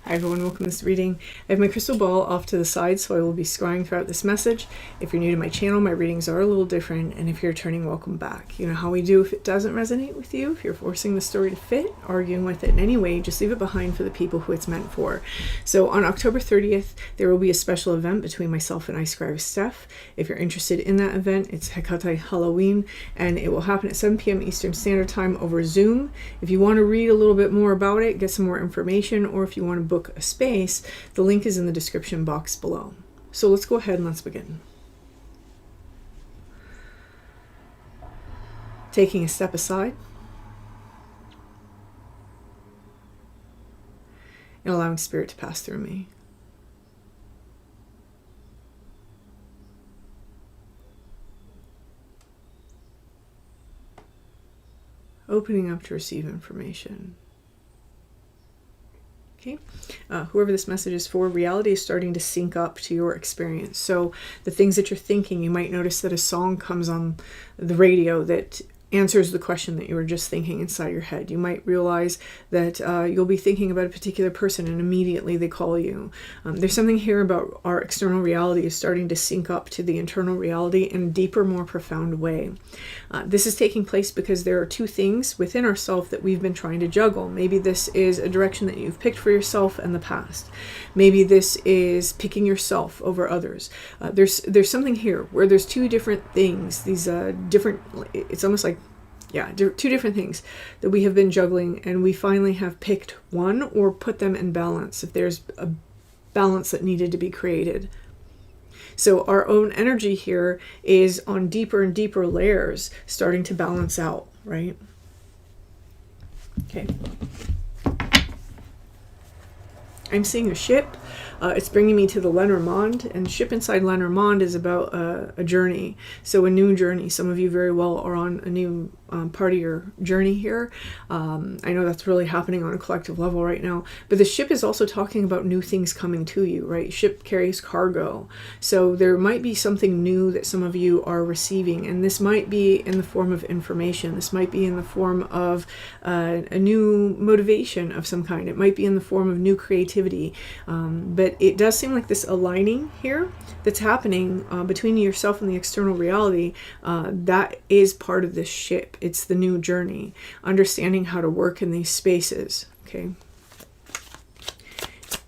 Hi everyone, welcome to this reading. I have my crystal ball off to the side, so I will be scrying throughout this message. If you're new to my channel, my readings are a little different, and if you're returning, welcome back. You know how we do if it doesn't resonate with you, if you're forcing the story to fit, arguing with it in any way, just leave it behind for the people who it's meant for. So on October 30th, there will be a special event between myself and iScry with Steph. If you're interested in that event, it's HEKATE Halloween, and it will happen at 7 p.m. Eastern Standard Time over Zoom. If you want to read a little bit more about it, get some more information, or if you want to book a space, the link is in the description box below. So let's go ahead and let's begin. Taking a step aside and allowing spirit to pass through me. Opening up to receive information. Okay, whoever this message is for, reality is starting to sync up to your experience. So the things that you're thinking, you might notice that a song comes on the radio that answers the question that you were just thinking inside your head. You might realize that you'll be thinking about a particular person and immediately they call you. There's something here about our external reality is starting to sync up to the internal reality in a deeper, more profound way. This is taking place because there are two things within ourselves that we've been trying to juggle. Maybe this is a direction that you've picked for yourself in the past. Maybe this is picking yourself over others. There's something here where there's two different things, these different, it's almost like, yeah, two different things that we have been juggling, and we finally have picked one or put them in balance if there's a balance that needed to be created. So our own energy here is on deeper and deeper layers starting to balance out, right? Okay. I'm seeing a ship. It's bringing me to the Lenormand, and ship inside Lenormand is about a journey. So a new journey. Some of you very well are on a new part of your journey here. I know that's really happening on a collective level right now. But the ship is also talking about new things coming to you, right? Ship carries cargo. So there might be something new that some of you are receiving. And this might be in the form of information. This might be in the form of a new motivation of some kind. It might be in the form of new creativity. But it does seem like this aligning here that's happening between yourself and the external reality, that is part of this ship. It's the new journey, understanding how to work in these spaces, okay? And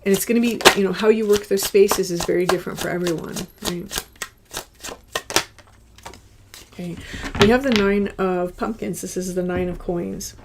it's going to be, you know, how you work those spaces is very different for everyone, right? Okay, we have the 9 of pumpkins. This is the 9 of coins.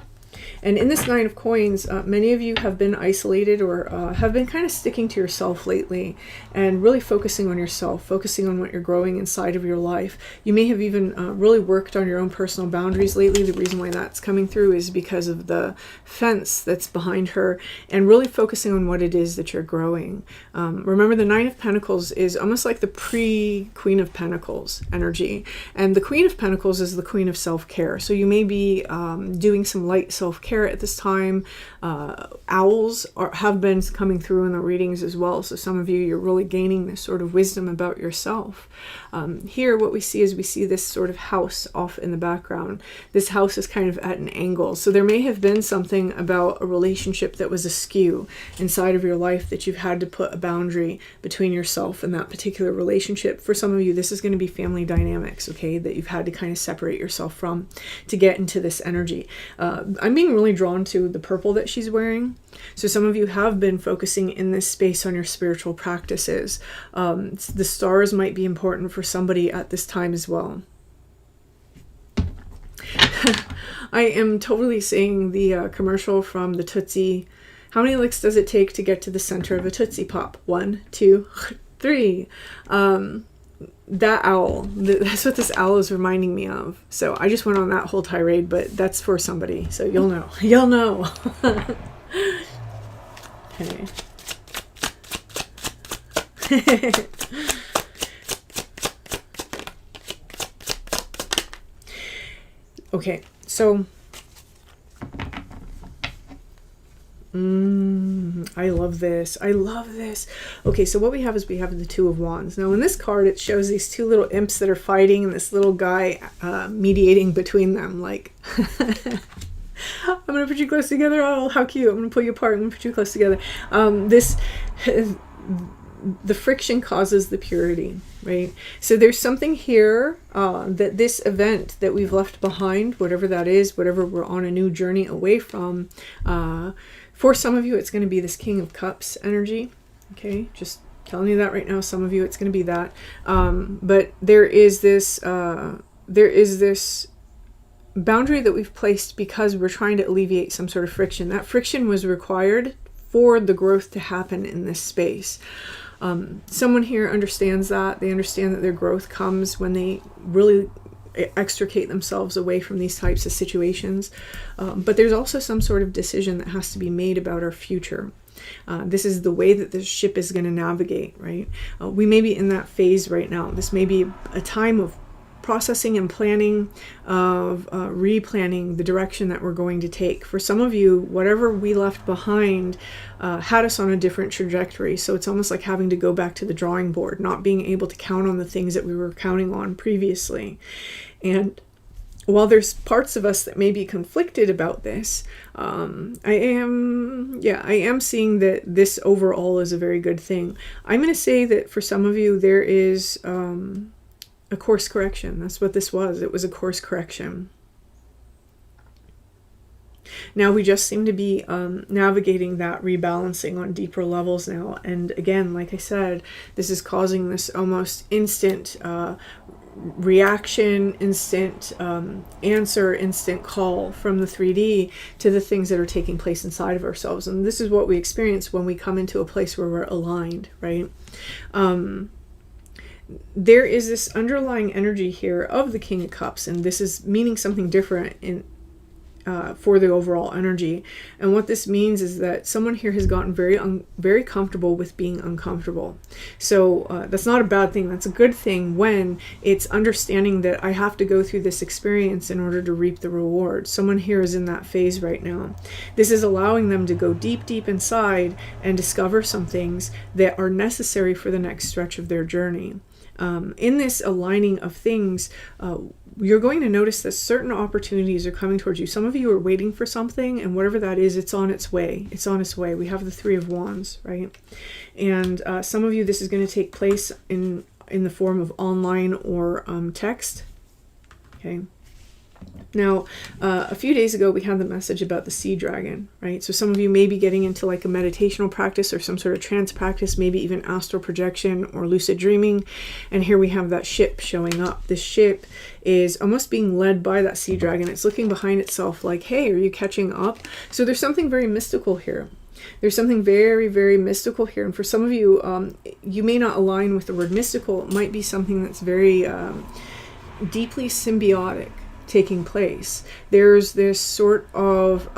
And in this 9 of coins, many of you have been isolated or have been kind of sticking to yourself lately and really focusing on yourself, focusing on what you're growing inside of your life. You may have even really worked on your own personal boundaries lately. The reason why that's coming through is because of the fence that's behind her and really focusing on what it is that you're growing. Remember, the 9 of Pentacles is almost like the pre-Queen of Pentacles energy. And the Queen of Pentacles is the Queen of self-care. So you may be doing some light self-care at this time. Owls have been coming through in the readings as well. So some of you, you're really gaining this sort of wisdom about yourself. Here, what we see is we see this sort of house off in the background. This house is kind of at an angle. So there may have been something about a relationship that was askew inside of your life that you've had to put a boundary between yourself and that particular relationship. For some of you, this is going to be family dynamics, okay, that you've had to kind of separate yourself from to get into this energy. I'm being really drawn to the purple that she's wearing. So some of you have been focusing in this space on your spiritual practices. The stars might be important for somebody at this time as well. I am totally seeing the commercial from the Tootsie. How many licks does it take to get to the center of a Tootsie Pop? 1, 2, 3. That owl, that's what this owl is reminding me of. So I just went on that whole tirade, but that's for somebody. So you'll know. You'll know. Okay. Okay, so I love this. I love this. Okay, so what we have is we have the 2 of Wands. Now in this card, it shows these 2 little imps that are fighting and this little guy mediating between them. Like, I'm going to put you close together. Oh, how cute. I'm going to pull you apart. I'm going to put you close together. The friction causes the purity, right? So there's something here that this event that we've left behind, whatever that is, whatever we're on a new journey away from, for some of you, it's going to be this King of Cups energy. Okay, just telling you that right now. Some of you, it's going to be that. But there is this boundary that we've placed because we're trying to alleviate some sort of friction. That friction was required for the growth to happen in this space. Someone here understands that. They understand that their growth comes when they really extricate themselves away from these types of situations. But there's also some sort of decision that has to be made about our future. This is the way that the ship is going to navigate, right? We may be in that phase right now. This may be a time of processing and planning, of replanning the direction that we're going to take. For some of you, whatever we left behind had us on a different trajectory. So it's almost like having to go back to the drawing board, not being able to count on the things that we were counting on previously. And while there's parts of us that may be conflicted about this, I am seeing that this overall is a very good thing. I'm going to say that for some of you, there is a course correction. That's what this was. It was a course correction. Now we just seem to be navigating that rebalancing on deeper levels now. And again, like I said, this is causing this almost instant reaction, instant answer, instant call from the 3D to the things that are taking place inside of ourselves. And this is what we experience when we come into a place where we're aligned, right? There is this underlying energy here of the King of Cups, and this is meaning something different in for the overall energy. And what this means is that someone here has gotten very comfortable with being uncomfortable. So that's not a bad thing. That's a good thing when it's understanding that I have to go through this experience in order to reap the reward. Someone here is in that phase right now. This is allowing them to go deep inside and discover some things that are necessary for the next stretch of their journey. In this aligning of things, you're going to notice that certain opportunities are coming towards you. Some of you are waiting for something, and whatever that is, it's on its way. It's on its way. We have the Three of Wands, right? And some of you, this is going to take place in the form of online or text. Okay. Now, a few days ago, we had the message about the sea dragon, right? So some of you may be getting into like a meditational practice or some sort of trance practice, maybe even astral projection or lucid dreaming. And here we have that ship showing up. This ship is almost being led by that sea dragon. It's looking behind itself like, hey, are you catching up? So there's something very mystical here. There's something very, very mystical here. And for some of you, you may not align with the word mystical. It might be something that's very deeply symbiotic taking place. There's this sort of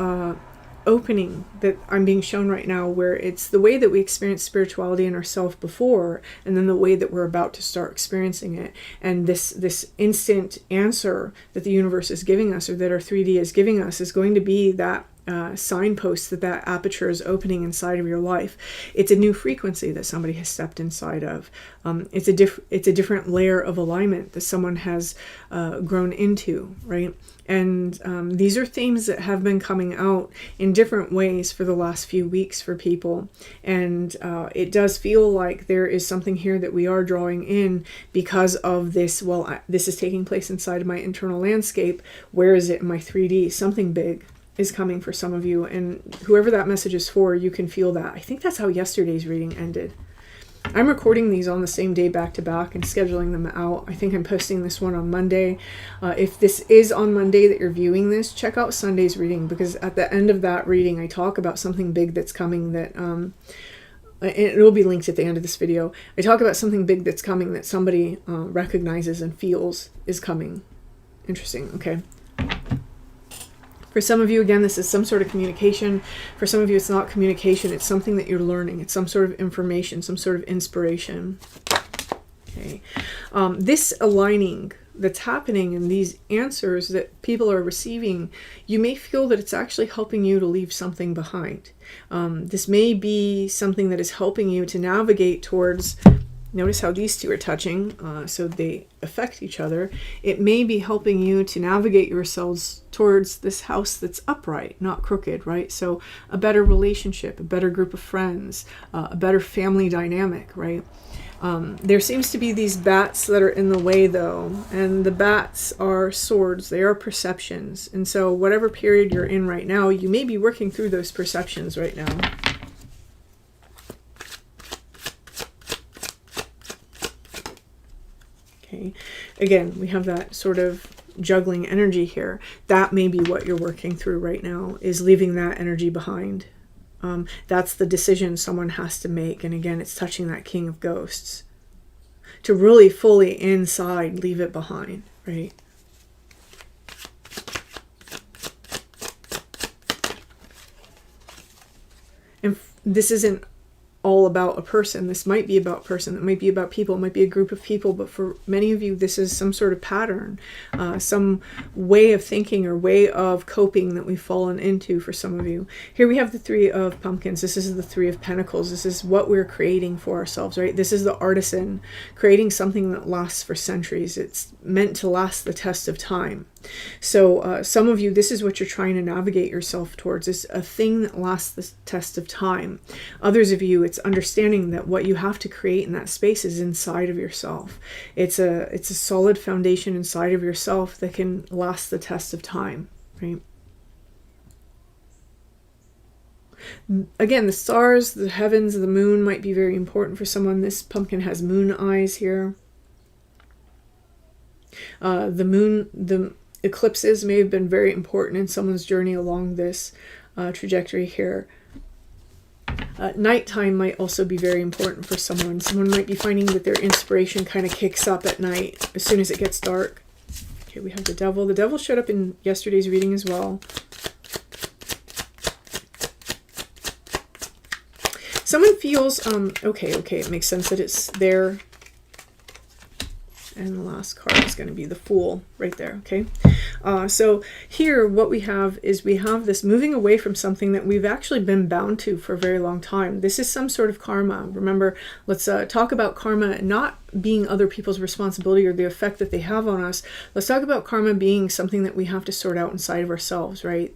opening that I'm being shown right now, where it's the way that we experienced spirituality in ourselves before, and then the way that we're about to start experiencing it. And this instant answer that the universe is giving us, or that our 3D is giving us, is going to be that signpost that aperture is opening inside of your life. It's a new frequency that somebody has stepped inside of. It's a different layer of alignment that someone has grown into, right? And these are themes that have been coming out in different ways for the last few weeks for people. And it does feel like there is something here that we are drawing in because of this. Well, this is taking place inside of my internal landscape. Where is it in my 3D? Something big is coming for some of you, and whoever that message is for, you can feel that. I think that's how yesterday's reading ended. I'm recording these on the same day back to back and scheduling them out. I think I'm posting this one on Monday. If this is on Monday that you're viewing this, check out Sunday's reading, because at the end of that reading I talk about something big that's coming that and it'll be linked at the end of this video. I talk about something big that's coming that somebody recognizes and feels is coming. Interesting. Okay. For some of you, again, this is some sort of communication. For some of you, it's not communication. It's something that you're learning. It's some sort of information, some sort of inspiration. Okay. This aligning that's happening and these answers that people are receiving, you may feel that it's actually helping you to leave something behind. This may be something that is helping you to navigate towards Notice how these two are touching, so they affect each other. It may be helping you to navigate yourselves towards this house that's upright, not crooked, right? So a better relationship, a better group of friends, a better family dynamic, right? There seems to be these bats that are in the way, though, and the bats are swords. They are perceptions. And so whatever period you're in right now, you may be working through those perceptions right now. Okay. Again, we have that sort of juggling energy here. That may be what you're working through right now, is leaving that energy behind. That's the decision someone has to make. And again, it's touching that King of Ghosts. To really fully inside leave it behind, right? And this isn't all about a person. This might be about a person. It might be about people. It might be a group of people. But for many of you, this is some sort of pattern, some way of thinking or way of coping that we've fallen into for some of you. Here we have the Three of Pumpkins. This is the Three of Pentacles. This is what we're creating for ourselves, right? This is the artisan creating something that lasts for centuries. It's meant to last the test of time. So some of you, this is what you're trying to navigate yourself towards, is a thing that lasts the test of time. Others of you, it's understanding that what you have to create in that space is inside of yourself. It's a solid foundation inside of yourself that can last the test of time, right? Again, the stars, the heavens, the moon might be very important for someone. This pumpkin has moon eyes here. The moon, the eclipses may have been very important in someone's journey along this trajectory here. Nighttime might also be very important for someone. Someone might be finding that their inspiration kind of kicks up at night as soon as it gets dark. Okay, we have the Devil. The Devil showed up in yesterday's reading as well. Someone feels, okay, it makes sense that it's there. And the last card is going to be the Fool right there, okay? So here what we have is we have this moving away from something that we've actually been bound to for a very long time. This is some sort of karma. Remember, let's talk about karma not being other people's responsibility or the effect that they have on us. Let's talk about karma being something that we have to sort out inside of ourselves, right?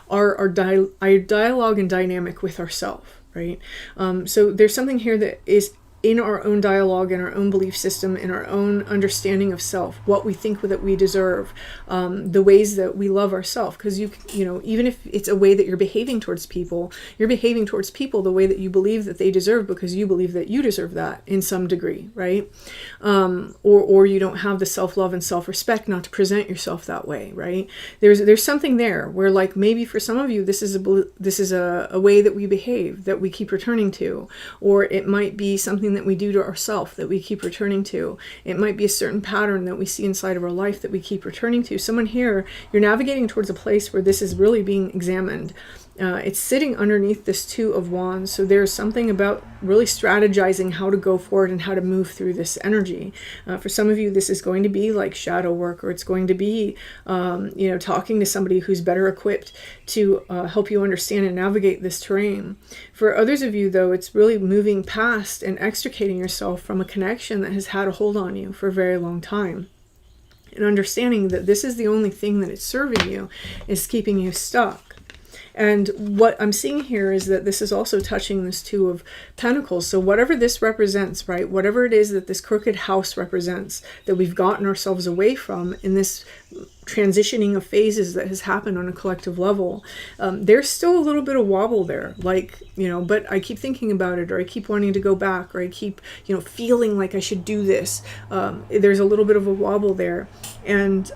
Our dialogue and dynamic with ourselves, right? So there's something here that is in our own dialogue, in our own belief system, in our own understanding of self, what we think that we deserve, the ways that we love ourselves. Because you know, even if it's a way that you're behaving towards people, you're behaving towards people the way that you believe that they deserve, because you believe that you deserve that in some degree, right? Or you don't have the self-love and self-respect not to present yourself that way, right? There's something there where, like, maybe for some of you, this is a way that we behave that we keep returning to, or it might be something that we do to ourselves that we keep returning to. It might be a certain pattern that we see inside of our life that we keep returning to. Someone here, you're navigating towards a place where this is really being examined. It's sitting underneath this Two of Wands. So there's something about really strategizing how to go forward and how to move through this energy. For some of you, this is going to be like shadow work, or it's going to be, talking to somebody who's better equipped to help you understand and navigate this terrain. For others of you, though, it's really moving past and extricating yourself from a connection that has had a hold on you for a very long time. And understanding that this is the only thing that is serving you, is keeping you stuck. And what I'm seeing here is that this is also touching this Two of Pentacles. So whatever this represents, right, whatever it is that this crooked house represents, that we've gotten ourselves away from in this transitioning of phases that has happened on a collective level, there's still a little bit of wobble there, like, but I keep thinking about it, or I keep wanting to go back, or I keep, feeling like I should do this. There's a little bit of a wobble there. And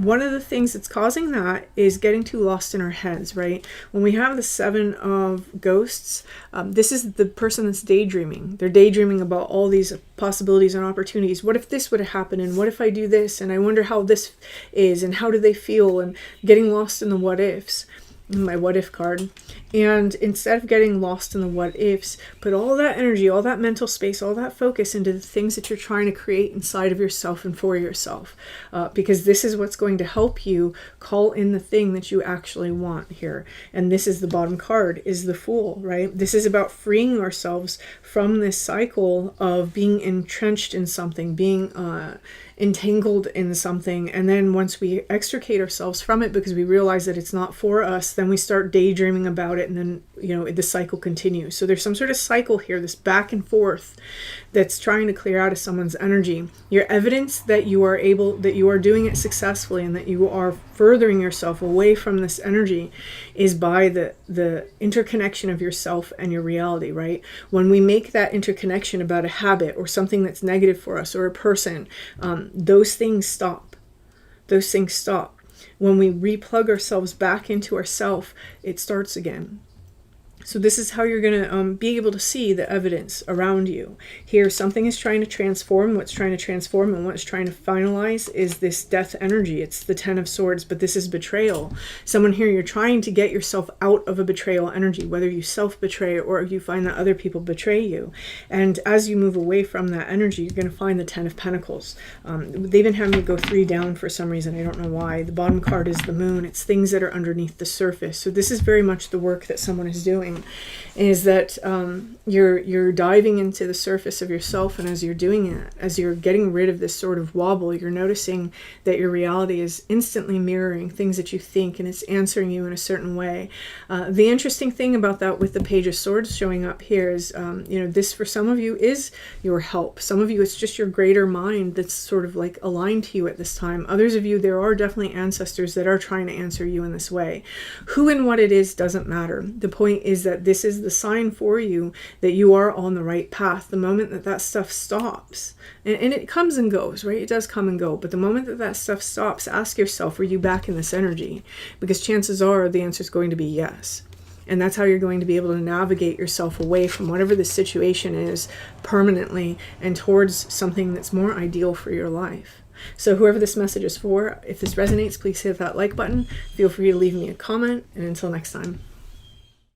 one of the things that's causing that is getting too lost in our heads, right? When we have the Seven of Ghosts, this is the person that's daydreaming. They're daydreaming about all these possibilities and opportunities. What if this would have happened? And what if I do this? And I wonder how this is, and how do they feel? And getting lost in the what ifs. my what if card. And instead of getting lost in the what ifs, put all that energy, all that mental space, all that focus into the things that you're trying to create inside of yourself and for yourself. Because this is what's going to help you call in the thing that you actually want here. And this is the bottom card, is the Fool, right? This is about freeing ourselves from this cycle of being entrenched in something, being entangled in something, and then once we extricate ourselves from it because we realize that it's not for us, then we start daydreaming about it, and then the cycle continues. So there's some sort of cycle here, this back and forth, that's trying to clear out of someone's energy. Your evidence that you are doing it successfully and that you are furthering yourself away from this energy is by the interconnection of yourself and your reality, right? When we make that interconnection about a habit or something that's negative for us or a person, those things stop. Those things stop. When we replug ourselves back into ourself, it starts again. So this is how you're going to be able to see the evidence around you. Here, something is trying to transform. What's trying to transform and what's trying to finalize is this death energy. It's the Ten of Swords, but this is betrayal. Someone here, you're trying to get yourself out of a betrayal energy, whether you self-betray or you find that other people betray you. And as you move away from that energy, you're going to find the Ten of Pentacles. They've been having me go 3 down for some reason. I don't know why. The bottom card is the Moon. It's things that are underneath the surface. So this is very much the work that someone is doing. Is that you're diving into the surface of yourself, and as you're doing it, as you're getting rid of this sort of wobble, you're noticing that your reality is instantly mirroring things that you think, and it's answering you in a certain way. The interesting thing about that with the Page of Swords showing up here is, this for some of you is your help. Some of you, it's just your greater mind that's sort of like aligned to you at this time. Others of you, there are definitely ancestors that are trying to answer you in this way. Who and what it is doesn't matter. The point is that this is the sign for you that you are on the right path. The moment that that stuff stops, and it comes and goes, right? It does come and go. But the moment that that stuff stops, ask yourself, are you back in this energy? Because chances are the answer is going to be yes. And that's how you're going to be able to navigate yourself away from whatever the situation is permanently and towards something that's more ideal for your life. So whoever this message is for, if this resonates, please hit that like button. Feel free to leave me a comment. And until next time.